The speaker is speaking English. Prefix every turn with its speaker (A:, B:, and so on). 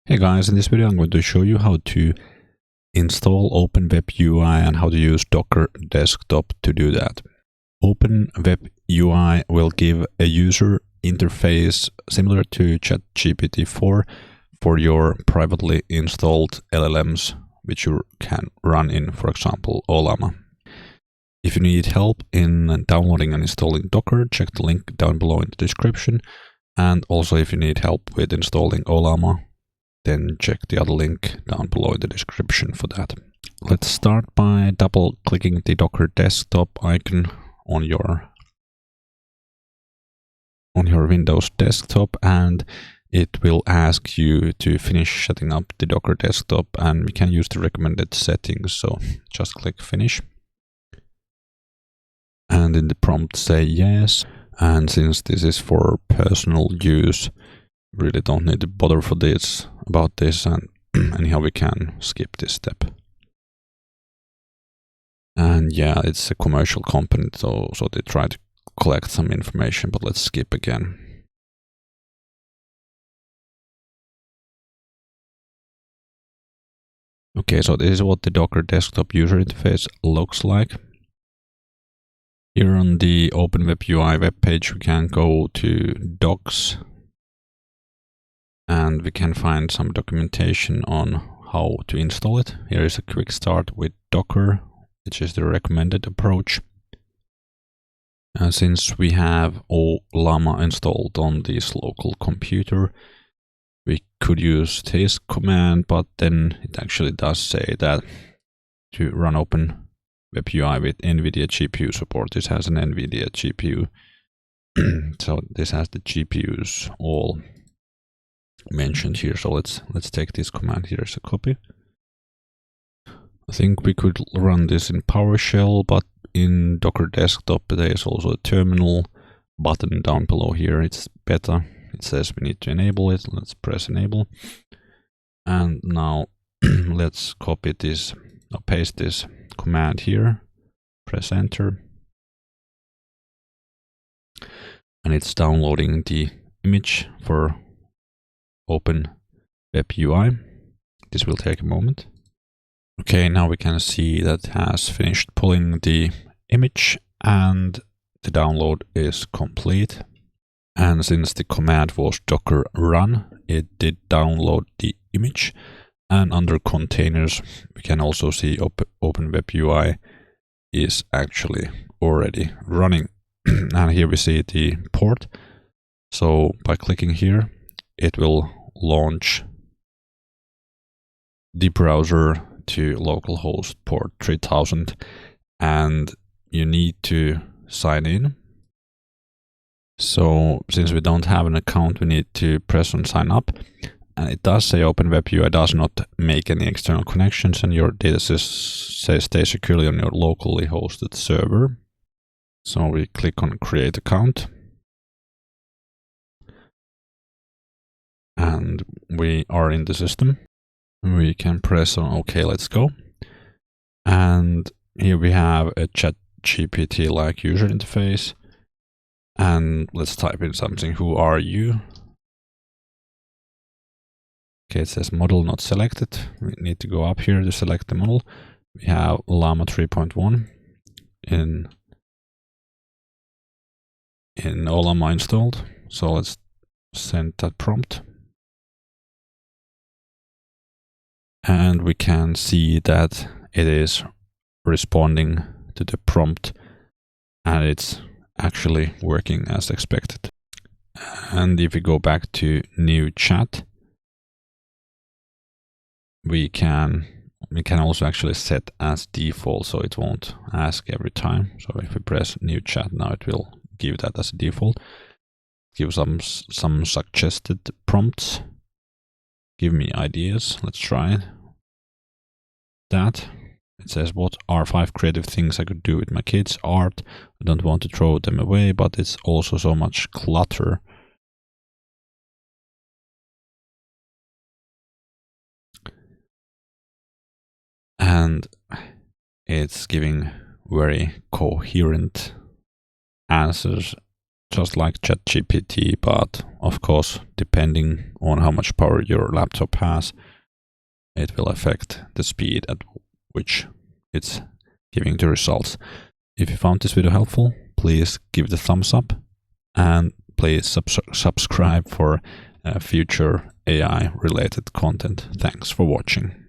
A: Hey guys, in this video I'm going to show you how to install OpenWebUI and how to use Docker Desktop to do that. OpenWebUI will give a user interface similar to ChatGPT-4 for your privately installed LLMs, which you can run in, for example, Ollama. If you need help in downloading and installing Docker, check the link down below in the description. And also if you need help with installing Ollama, then check the other link down below in the description for that. Let's start by double clicking the Docker Desktop icon on your Windows desktop, and it will ask you to finish setting up the Docker Desktop, and we can use the recommended settings, so just click finish. And in the prompt say yes, and since this is for personal use, really don't need to bother about this, and anyhow we can skip this step. And yeah, it's a commercial company, so they try to collect some information, but let's skip again. Okay, so this is what the Docker Desktop user interface looks like. Here on the OpenWebUI webpage we can go to Docs, and we can find some documentation on how to install it. Here is a quick start with Docker, which is the recommended approach. Since we have Ollama installed on this local computer, we could use this command, but then it actually does say that to run OpenWebUI with NVIDIA GPU support, this has an NVIDIA GPU. So this has the GPUs all mentioned here, so let's take this command. Here is a copy. I think we could run this in PowerShell, but in Docker Desktop there is also a terminal button down below here. It's better. It says we need to enable it. Let's press enable, and now let's copy this or paste this command here, press enter, and it's downloading the image for OpenWebUI. This will take a moment. Okay, now we can see that it has finished pulling the image and the download is complete. And since the command was docker run, it did download the image. And under containers, we can also see OpenWebUI is actually already running. And here we see the port. So by clicking here, it will launch the browser to localhost port 3000, and you need to sign in. So since we don't have an account, we need to press on sign up, and it does say OpenWebUI does not make any external connections and your data stay securely on your locally hosted server. So we click on create account, and we are in the system. We can press on OK, let's go. And here we have a ChatGPT-like user interface. And let's type in something. Who are you? Okay, it says model not selected. We need to go up here to select the model. We have Llama 3.1 in Ollama installed. So let's send that prompt. And we can see that it is responding to the prompt, and it's actually working as expected. And if we go back to new chat, we can also actually set as default, so it won't ask every time. So if we press new chat now, it will give that as a default. Give some suggested prompts. Give me ideas. Let's try it. That it says, what are 5 creative things I could do with my kids' art? I don't want to throw them away, but it's also so much clutter. And it's giving very coherent answers just like ChatGPT, but of course, depending on how much power your laptop has, it will affect the speed at which it's giving the results. If you found this video helpful, please give it a thumbs up and please subscribe for future AI related content. Thanks for watching.